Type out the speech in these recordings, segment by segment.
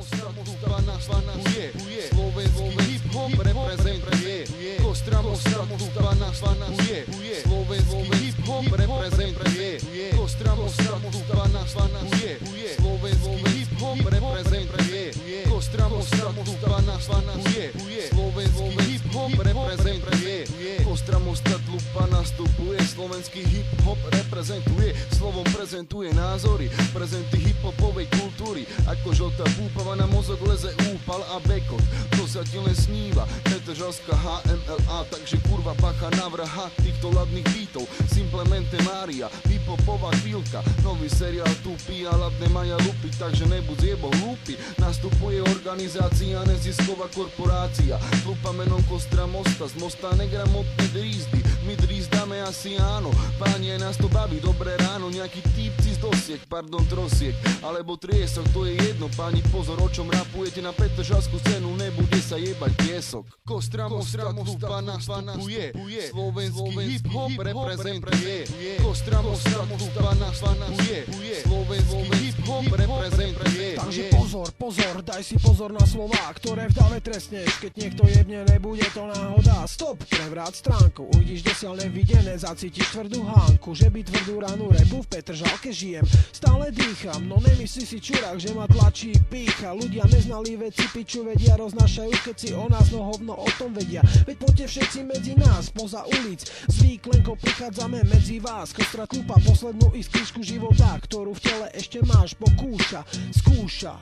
Kostramo svanuje, slovenský hip-hop reprezentuje. Kostramo svanuje, slovenský hip-hop reprezentuje. Kostramo svanuje, slovenský hip-hop reprezentuje. Kostramo svanuje, slovenský hip-hop reprezentuje. Kostramo lupa nastupuje, slovenský hip-hop reprezentuje. Slovom prezentuje názory, prezenty hip-hopovej kultúry. Ako žltá púpava na mozog leze úpal a bekot. To sa ti len sníva, Petržalská HMLA. Takže kurva bacha na vraha týchto ladných beatov. Simplemente Mária, hip-hopová chvíľka. Nový seriál tupí a ladné maja lupy. Takže nebuď jebo hlúpy. Nastupuje organizácia, nezisková korporácia. Lupa menom Kostra Mosta, z mosta negramotné drízdy. My drízdáme asi áno, páni aj nás to baví. Dobré ráno, nejaký týpci z dosiek, pardon trosiek, alebo triesok, to je jedno. Páni pozor, o čom rapujete, na petržalskú scénu nebude sa jebať piesok. Kostramo lupa nastupuje, slovenský hip-hop reprezentuje. Kostramo lupa nastupuje, slovenský hip-hop reprezentuje. Takže pozor, daj si pozor na slová, ktoré v dave trestneš. Keď niekto jebne, nebude to náhoda. Stop, prevráť stránku, uvidíš dosiaľ nevidené, zacítiš tvrdú hánku. Že by tvrdú ranu repu v Petržalke žijem, stále dýcham. No nemyslí si čurák, že ma tlačí pícha. Ľudia neznali veci, piču vedia, roznášajú, keď si o nás no hovno o tom vedia. Veď poďte všetci medzi nás, poza ulic, s výklenkou prichádzame medzi vás. Kostra kúpa poslednú iskričku života, ktorú v tele ešte máš, pokúša, skúša.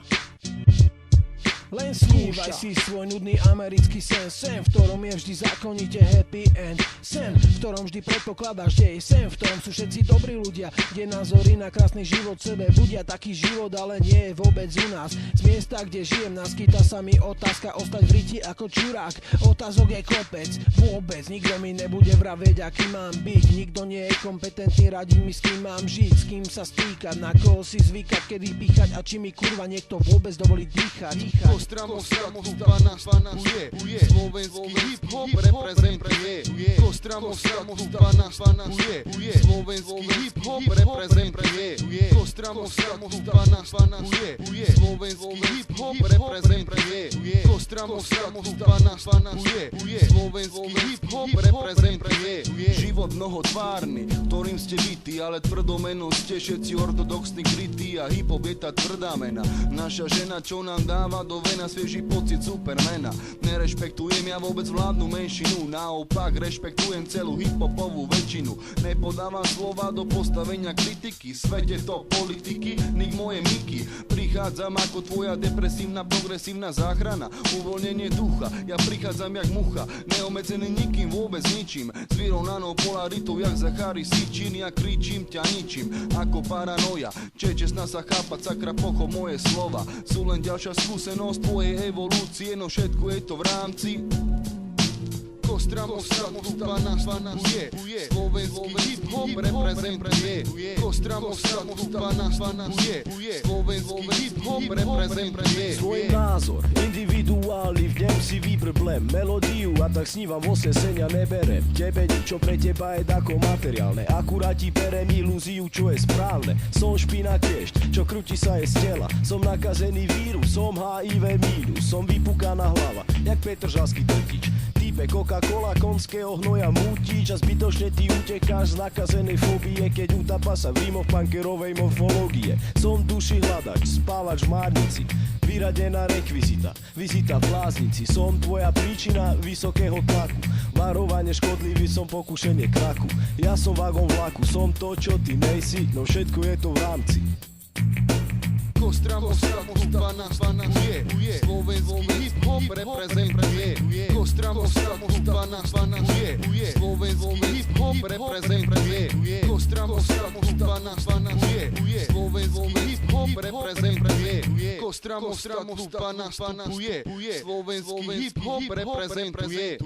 Len snívaj si svoj nudný americký sen, v ktorom je vždy zákonite happy end. Sen, v ktorom vždy predpokladáš dej, sen, v ktorom sú všetci dobrí ľudia, kde názory na krásny život sebe budia. Taký život ale nie je vôbec u nás. Z miesta, kde žijem, naskyta sa mi otázka ostať v riti ako čurák. Otázok je kopec, vôbec nikto mi nebude vraveť, aký mám byť. Nikto nie je kompetentný radiť mi, s kým mám žiť, s kým sa stýkať, na koho si zvykať, kedy píchať a či mi kurva niekto vôbec dovolí dýchať. Kostramo lupa nastupuje, slovenský hip-hop reprezentuje. Kostramo lupa nastupuje, slovenský hip-hop reprezentuje. Kostramo lupa nastupuje, slovenský hip-hop reprezentuje. Kostramo lupa nastupuje, slovenský hip-hop reprezentuje. Život mnohotvárny, ktorým ste bytí, ale tvrdomeno ste všetci ortodoxní krytí a hip-hop je tá tvrdá mena. Naša žena, čo nám dáva do na svieži pocit supermana. Nerešpektujem ja vôbec vládnu menšinu, naopak rešpektujem celú hip-hopovú väčšinu. Nepodávam slova do postavenia kritiky, svete to politiky, nik moje miky. Prichádzam ako tvoja depresívna, progresívna záchrana, uvoľnenie ducha, ja prichádzam jak mucha, neomedzený nikým, vôbec ničím. S vyrovnanou polaritou, jak Zachary Sičin, ja kričím, ťa ničím, ako paranoja. Čečesná sa chápať, sakra pochop moje slova, sú len ďalšia skúsenosť tvojej evolúcie, no všetko je to v rámci. Kostramo lupa nastupuje, slovenský hip-hop reprezentuje. Kostramo lupa nastupuje, slovenský hip-hop reprezentuje. Svoj názor, individuálny, v ňom si vybrblem melódiu a tak snívam vo senia neberem. Tebe nič, čo pre teba je tako materiálne, akurát ti berem ilúziu, čo je správne. Som špina kiešť, čo krúti sa je z tela, som nakazený vírus, som HIV mínus, som vypukaná hlava, jak petržalský trtič. Type Coca-Cola, konského hnoja mútič a zbytočne ty utekáš z nakazenej fóbie, keď utapa sa v rímoch punkerovej morfológie. Som duši hľadač, spávač v márnici, vyradená rekvizita, vizita v láznici. Som tvoja príčina vysokého tlaku, varovanie škodlivý, som pokušenie kraku. Ja som vagón vlaku, som to, čo ty nejsi, no všetko je to v rámci. Kostramo lupa nastupuje, slovenský hip-hop reprezentuje. Kostramo lupa nastupuje, slovenský hip-hop reprezentuje. Kostramo lupa nastupuje, slovenský hip-hop reprezentuje. Kostramo lupa nastupuje, slovenský hip-hop reprezentuje.